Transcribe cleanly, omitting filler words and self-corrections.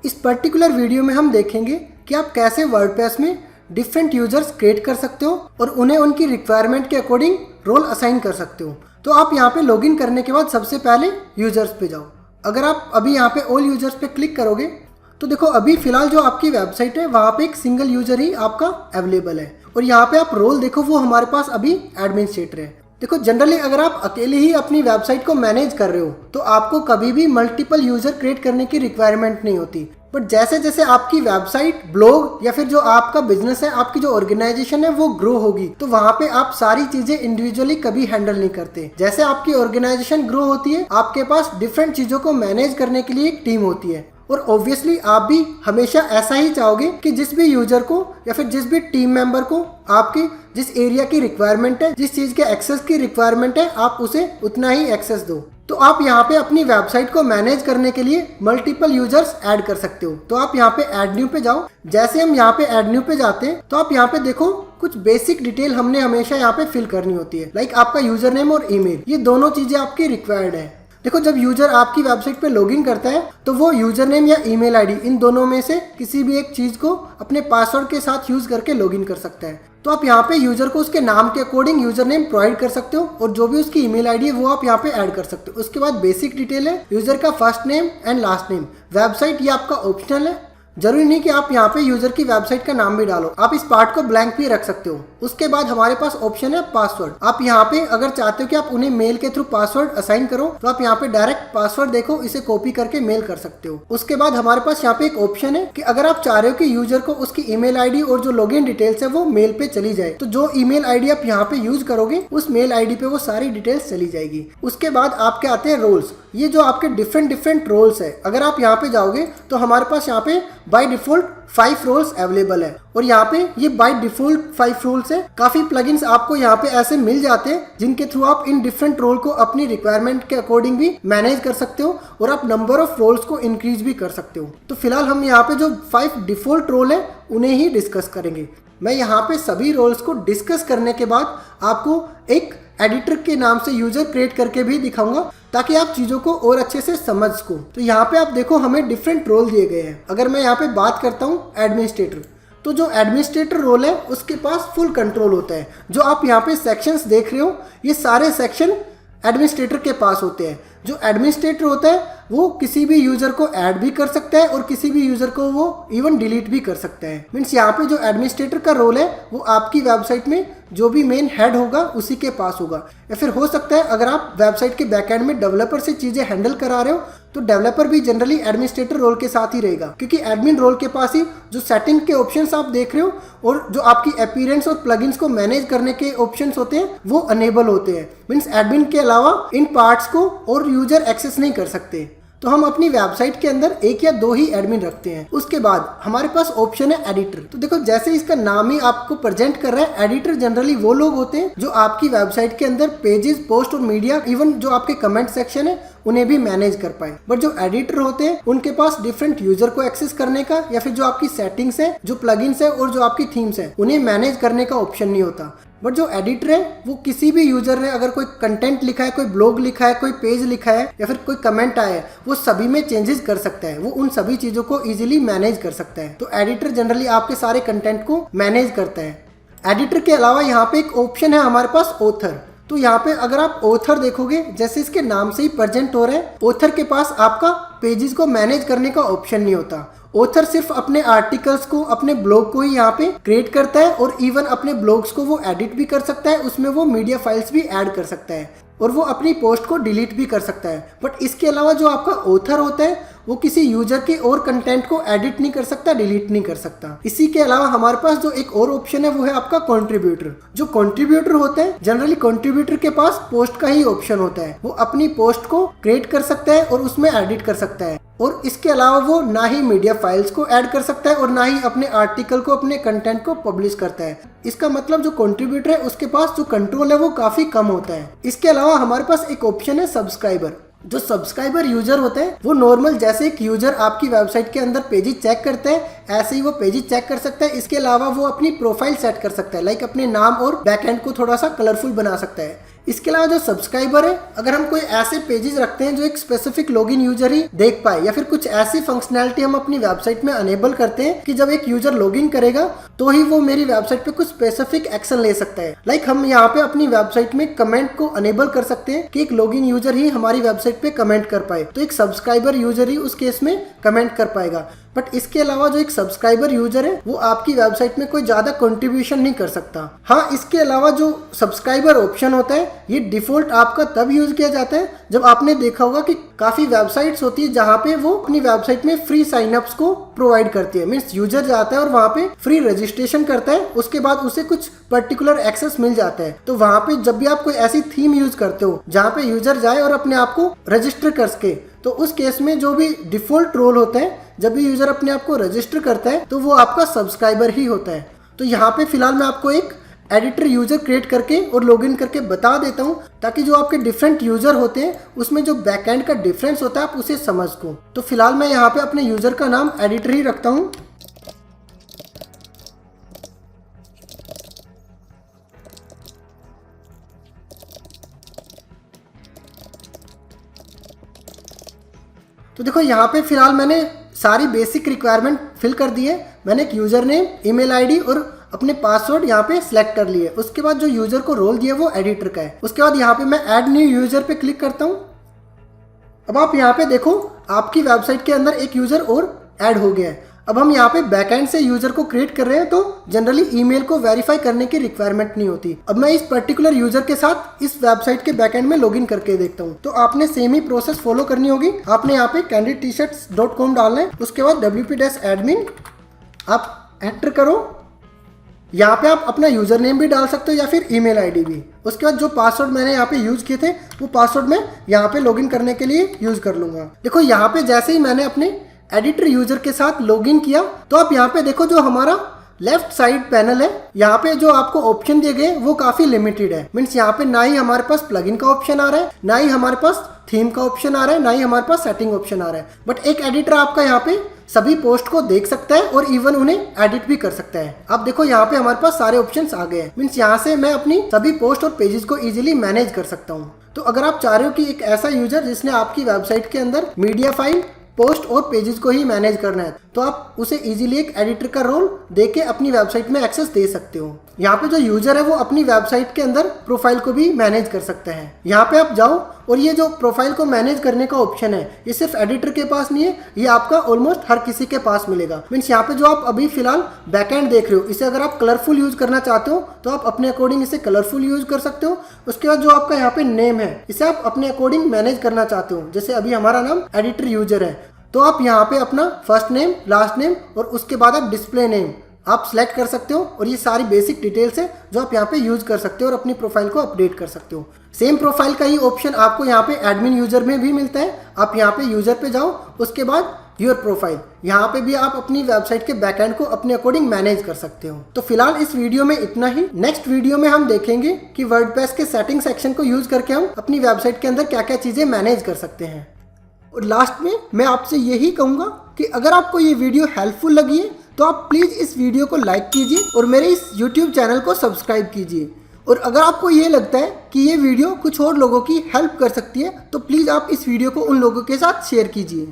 इस particular video में हम देखेंगे कि आप कैसे वर्डप्रेस में डिफरेंट यूजर्स क्रिएट कर सकते हो और उन्हें उनकी रिक्वायरमेंट के अकॉर्डिंग रोल असाइन कर सकते हो। तो आप यहाँ पे लॉगिन करने के बाद सबसे पहले यूजर्स पे जाओ। अगर आप अभी यहाँ पे ऑल यूजर्स पे क्लिक करोगे तो देखो अभी फिलहाल जो आपकी वेबसाइट है वहाँ पे एक सिंगल यूजर ही आपका अवेलेबल है और यहाँ पे आप रोल देखो वो हमारे पास अभी एडमिनिस्ट्रेटर है। देखो जनरली अगर आप अकेले ही अपनी वेबसाइट को मैनेज कर रहे हो तो आपको कभी भी मल्टीपल यूजर क्रिएट करने की रिक्वायरमेंट नहीं होती। बट जैसे जैसे आपकी वेबसाइट, ब्लॉग या फिर जो आपका बिजनेस है, आपकी जो ऑर्गेनाइजेशन है वो ग्रो होगी तो वहाँ पे आप सारी चीजें इंडिविजुअली कभी हैंडल नहीं करते। जैसे आपकी ऑर्गेनाइजेशन ग्रो होती है आपके पास डिफरेंट चीजों को मैनेज करने के लिए एक टीम होती है और ऑब्वियसली आप भी हमेशा ऐसा ही चाहोगे कि जिस भी यूजर को या फिर जिस भी टीम मेंबर को आपके जिस एरिया की रिक्वायरमेंट है, जिस चीज के एक्सेस की रिक्वायरमेंट है, आप उसे उतना ही एक्सेस दो। तो आप यहाँ पे अपनी वेबसाइट को मैनेज करने के लिए मल्टीपल यूजर्स ऐड कर सकते हो। तो आप यहाँ पे ऐड न्यू पे जाओ। जैसे हम यहाँ पे ऐड न्यू पे जाते हैं तो आप यहाँ पे देखो कुछ बेसिक डिटेल हमने हमेशा यहाँ पे फिल करनी होती है, लाइक आपका यूजर नेम और ईमेल। ये दोनों चीजें आपकी रिक्वायर्ड है। देखो जब यूजर आपकी वेबसाइट पे लॉगिन करता है तो वो यूजर नेम या ईमेल आईडी इन दोनों में से किसी भी एक चीज को अपने पासवर्ड के साथ यूज करके लॉगिन कर सकता है। तो आप यहाँ पे यूजर को उसके नाम के अकॉर्डिंग यूजर नेम प्रोवाइड कर सकते हो और जो भी उसकी ईमेल आईडी है वो आप यहाँ पे ऐड कर सकते हो। उसके बाद बेसिक डिटेल है यूजर का first name and last name. Website ये आपका ऑप्शनल है, जरूरी नहीं कि आप यहाँ पे यूजर की वेबसाइट का नाम भी डालो, आप इस पार्ट को ब्लैंक भी रख सकते हो। उसके बाद हमारे पास ऑप्शन है पासवर्ड। आप यहाँ पे अगर चाहते हो कि आप उन्हें मेल के थ्रू पासवर्ड असाइन करो तो आप यहाँ पे डायरेक्ट पासवर्ड देखो इसे कॉपी करके मेल कर सकते हो। उसके बाद हमारे पास यहाँ पे एक ऑप्शन है कि अगर आप चाह रहे हो कि यूजर को उसकी ईमेल आईडी और जो लॉगिन डिटेल्स है वो मेल पे चली जाए तो जो ईमेल आईडी आप यहाँ पे यूज करोगे उस मेल आईडी पे वो सारी डिटेल्स चली जाएगी। उसके बाद आपके आते हैं रोल्स। ये जो आपके डिफरेंट रोल्स है, अगर आप यहाँ पे जाओगे तो हमारे पास यहाँ पे बाय डिफॉल्ट 5 रोल्स अवेलेबल है और यहाँ पे ये बाय डिफॉल्ट 5 रोल्स है। काफी प्लगइन्स आपको यहाँ पे ऐसे मिल जाते हैं जिनके थ्रू आप इन डिफरेंट रोल को अपनी रिक्वायरमेंट के अकॉर्डिंग भी मैनेज कर सकते हो और आप नंबर ऑफ रोल्स को इंक्रीज भी कर सकते हो। तो फिलहाल हम यहाँ पे जो 5 डिफॉल्ट रोल है उन्हें ही डिस्कस करेंगे। मैं यहाँ पे सभी रोल्स को डिस्कस करने के बाद आपको एक एडिटर के नाम से यूजर क्रिएट करके भी दिखाऊंगा ताकि आप चीजों को और अच्छे से समझ सको। तो यहाँ पे आप देखो हमें डिफरेंट रोल दिए गए हैं। अगर मैं यहाँ पे बात करता हूँ एडमिनिस्ट्रेटर, तो जो एडमिनिस्ट्रेटर रोल है उसके पास फुल कंट्रोल होता है। जो आप यहाँ पे सेक्शंस देख रहे हो ये सारे सेक्शन एडमिनिस्ट्रेटर के पास होते हैं। जो एडमिनिस्ट्रेटर होता है वो किसी भी यूजर को ऐड भी कर सकता है और किसी भी यूजर को वो इवन डिलीट भी कर सकता है। मीन्स यहाँ पे जो एडमिनिस्ट्रेटर का रोल है वो आपकी वेबसाइट में जो भी मेन हेड होगा उसी के पास होगा। या फिर हो सकता है अगर आप वेबसाइट के बैकएंड में डेवलपर से चीजें हैंडल करा रहे हो तो डेवलपर भी जनरली एडमिनिस्ट्रेटर रोल के साथ ही रहेगा, क्योंकि एडमिन रोल के पास ही जो सेटिंग के ऑप्शंस आप देख रहे हो और जो आपकी अपीयरेंस और प्लगइन्स को मैनेज करने के ऑप्शंस होते हैं वो अनेबल होते हैं। मीन्स एडमिन के अलावा इन पार्ट्स को और यूजर एक्सेस नहीं कर सकते। तो हम अपनी वेबसाइट के अंदर 1 या 2 ही एडमिन रखते हैं। उसके बाद हमारे पास ऑप्शन है एडिटर। तो देखो जैसे इसका नाम ही आपको प्रेजेंट कर रहा है, एडिटर जनरली वो लोग होते हैं जो आपकी वेबसाइट के अंदर पेजेस, पोस्ट और मीडिया, इवन जो आपके कमेंट सेक्शन है उन्हें भी मैनेज कर पाए। बट जो एडिटर होते हैं उनके पास डिफरेंट यूजर को एक्सेस करने का या फिर जो आपकी सेटिंग्स है, जो प्लगइन्स है और जो आपकी थीम्स है उन्हें मैनेज करने का ऑप्शन नहीं होता। बट जो एडिटर है वो किसी भी यूजर ने अगर कोई कंटेंट लिखा है, कोई ब्लॉग लिखा है, कोई पेज लिखा है या फिर कोई कमेंट आया है वो सभी में चेंजेस कर सकता है। वो उन सभी चीजों को इजीली मैनेज कर सकता है। तो एडिटर जनरली आपके सारे कंटेंट को मैनेज करता है। एडिटर के अलावा यहाँ पे एक ऑप्शन है हमारे पास ऑथर। तो यहाँ पे अगर आप ऑथर देखोगे जैसे इसके नाम से ही प्रेजेंट हो रहा है, ऑथर के पास आपका पेजेस को मैनेज करने का ऑप्शन नहीं होता। ऑथर सिर्फ अपने आर्टिकल्स को, अपने ब्लॉग को ही यहाँ पे क्रिएट करता है और इवन अपने ब्लॉग्स को वो एडिट भी कर सकता है, उसमें वो मीडिया फाइल्स भी ऐड कर सकता है और वो अपनी पोस्ट को डिलीट भी कर सकता है। बट इसके अलावा जो आपका ऑथर होता है वो किसी यूजर के और कंटेंट को एडिट नहीं कर सकता, डिलीट नहीं कर सकता। इसी के अलावा हमारे पास जो एक और ऑप्शन है वो है आपका कंट्रीब्यूटर। जो कंट्रीब्यूटर होता है जनरली कंट्रीब्यूटर के पास पोस्ट का ही ऑप्शन होता है। वो अपनी पोस्ट को क्रिएट कर सकता है और उसमें एडिट कर सकता है और इसके अलावा वो ना ही मीडिया फाइल्स को ऐड कर सकता है और ना ही अपने आर्टिकल को, अपने कंटेंट को पब्लिश करता है। इसका मतलब जो कंट्रीब्यूटर है उसके पास जो कंट्रोल है वो काफी कम होता है। इसके अलावा हमारे पास एक ऑप्शन है सब्सक्राइबर। जो सब्सक्राइबर यूजर होते हैं वो नॉर्मल जैसे एक यूजर आपकी वेबसाइट के अंदर पेजेस चेक करते हैं ऐसे ही वो पेजेस चेक कर सकता है। इसके अलावा वो अपनी प्रोफाइल सेट कर सकता है, लाइक अपने नाम और बैकएंड को थोड़ा सा कलरफुल बना सकता है इसके अलावा जो सब्सक्राइबर है, अगर हम कोई ऐसे पेजेस रखते हैं जो एक स्पेसिफिक लॉगिन यूजर ही देख पाए, या फिर कुछ ऐसी फंक्शनैलिटी हम अपनी वेबसाइट में अनेबल करते हैं कि जब एक यूजर लॉगिन करेगा तो ही वो मेरी वेबसाइट पे कुछ स्पेसिफिक एक्शन ले सकता है। लाइक हम यहाँ पे अपनी वेबसाइट में कमेंट को अनेबल कर सकते हैं कि एक लॉगिन यूजर ही हमारी वेबसाइट पे कमेंट कर पाए, तो एक सब्सक्राइबर यूजर ही उस केस में कमेंट कर पाएगा। बट इसके अलावा जो एक सब्सक्राइबर यूजर है वो आपकी वेबसाइट में कोई ज्यादा कंट्रीब्यूशन नहीं कर सकता। हाँ, इसके अलावा जो सब्सक्राइबर ऑप्शन होता है ये डिफॉल्ट आपका तब यूज किया जाता है जब आपने देखा होगा कि काफी वेबसाइट्स होती है जहाँ पे वो अपनी वेबसाइट में फ्री साइनअप्स को प्रोवाइड करती है। मीन्स यूजर जाता है और वहाँ पे फ्री रजिस्ट्रेशन करता है, उसके बाद उसे कुछ पर्टिकुलर एक्सेस मिल जाता है। तो वहाँ पे जब भी आप कोई ऐसी थीम यूज करते हो जहाँ पे यूजर जाए और अपने आप को रजिस्टर कर सके, तो उस केस में जो भी डिफॉल्ट रोल होता है, जब भी यूजर अपने आप को रजिस्टर करता है तो वो आपका सब्सक्राइबर ही होता है। तो यहाँ पे फिलहाल मैं आपको एक एडिटर यूजर क्रिएट करके और लॉगिन करके बता देता हूँ, ताकि जो आपके डिफरेंट यूजर होते हैं उसमें जो बैकएंड का डिफरेंस होता है आप उसे समझ सको। तो फिलहाल मैं यहाँ पे अपने यूजर का नाम एडिटर ही रखता हूँ। तो देखो यहाँ पे फिलहाल मैंने सारी बेसिक रिक्वायरमेंट फिल कर दी है। मैंने एक यूजर नेम, ईमेल आईडी और अपने पासवर्ड यहाँ पे सिलेक्ट कर लिए। उसके बाद जो यूजर को रोल दिया वो एडिटर का है। उसके बाद यहाँ पे मैं ऐड न्यू यूजर पे क्लिक करता हूँ। अब आप यहाँ पे देखो आपकी वेबसाइट के अंदर एक यूजर और ऐड हो गया है। अब हम यहाँ पे बैकएंड से यूजर को क्रिएट कर रहे हैं, तो जनरली ईमेल को वेरीफाई करने की रिक्वायरमेंट नहीं होती। अब मैं इस पर्टिकुलर यूजर के साथ इस वेबसाइट के बैकएंड में लॉगिन करके देखता हूँ। तो आपने सेम ही प्रोसेस फॉलो करनी होगी। आपने यहाँ पे candidatetshirts.com डालना है। उसके बाद wp-admin आप एंटर करो। यहाँ पे आप अपना यूजर नेम भी डाल सकते हो या फिर ईमेल आईडी भी। उसके बाद जो पासवर्ड मैंने यहाँ पे यूज किए थे वो पासवर्ड मैं यहाँ पे लॉगिन करने के लिए यूज कर लूंगा। देखो यहाँ पे जैसे ही मैंने अपने एडिटर यूजर के साथ लॉगिन किया तो आप यहाँ पे देखो जो हमारा लेफ्ट साइड पैनल है, यहाँ पे जो आपको ऑप्शन दिए गए वो काफी लिमिटेड है। मीन्स यहाँ पे ना ही हमारे पास प्लगइन का ऑप्शन आ रहा है, ना ही हमारे पास थीम का ऑप्शन आ रहा है, ना ही हमारे पास सेटिंग ऑप्शन आ रहा है। बट एक एडिटर आपका यहाँ पे सभी पोस्ट को देख सकता है और इवन उन्हें एडिट भी कर सकता है। अब देखो यहाँ पे हमारे पास सारे ऑप्शंस आ गए हैं। मीन्स यहाँ से मैं अपनी सभी पोस्ट और पेजेस को इजीली मैनेज कर सकता हूँ। तो अगर आप चाह रहे हो कि एक ऐसा यूजर जिसने आपकी वेबसाइट के अंदर मीडिया फाइल, पोस्ट और पेजेस को ही मैनेज करना है, तो आप उसे इजीली एक एडिटर का रोल देके अपनी वेबसाइट में एक्सेस दे सकते हो। यहाँ पे जो यूजर है वो अपनी वेबसाइट के अंदर प्रोफाइल को भी मैनेज कर सकता है। यहाँ पे आप जाओ और ये जो प्रोफाइल को मैनेज करने का ऑप्शन है ये सिर्फ एडिटर के पास नहीं है, ये आपका ऑलमोस्ट हर किसी के पास मिलेगा। मीन्स यहाँ पे जो आप अभी फिलहाल बैकएंड देख रहे हो, इसे अगर आप कलरफुल यूज करना चाहते हो तो आप अपने अकॉर्डिंग इसे कलरफुल यूज कर सकते हो। उसके बाद जो आपका यहाँ पे नेम है इसे आप अपने अकॉर्डिंग मैनेज करना चाहते हो। जैसे अभी हमारा नाम एडिटर यूजर है, तो आप यहाँ पे अपना फर्स्ट नेम, लास्ट नेम और उसके बाद आप डिस्प्ले नेम आप सिलेक्ट कर सकते हो। और ये सारी बेसिक डिटेल्स है जो आप यहाँ पे यूज कर सकते हो और अपनी प्रोफाइल को अपडेट कर सकते हो। सेम प्रोफाइल का ही ऑप्शन आपको यहाँ पे एडमिन यूजर में भी मिलता है। आप यहाँ पे यूजर पे जाओ, उसके बाद योर प्रोफाइल, यहाँ पे भी आप अपनी वेबसाइट के बैकएंड को अपने अकॉर्डिंग मैनेज कर सकते हो। तो फिलहाल इस वीडियो में इतना ही। नेक्स्ट वीडियो में हम देखेंगे कि वर्डप्रेस के सेटिंग सेक्शन को यूज करके हम अपनी वेबसाइट के अंदर क्या क्या चीजें मैनेज कर सकते हैं। और लास्ट में मैं आपसे यही कहूँगा कि अगर आपको ये वीडियो हेल्पफुल लगी है तो आप प्लीज़ इस वीडियो को लाइक कीजिए और मेरे इस YouTube चैनल को सब्सक्राइब कीजिए। और अगर आपको ये लगता है कि ये वीडियो कुछ और लोगों की हेल्प कर सकती है तो प्लीज़ आप इस वीडियो को उन लोगों के साथ शेयर कीजिए।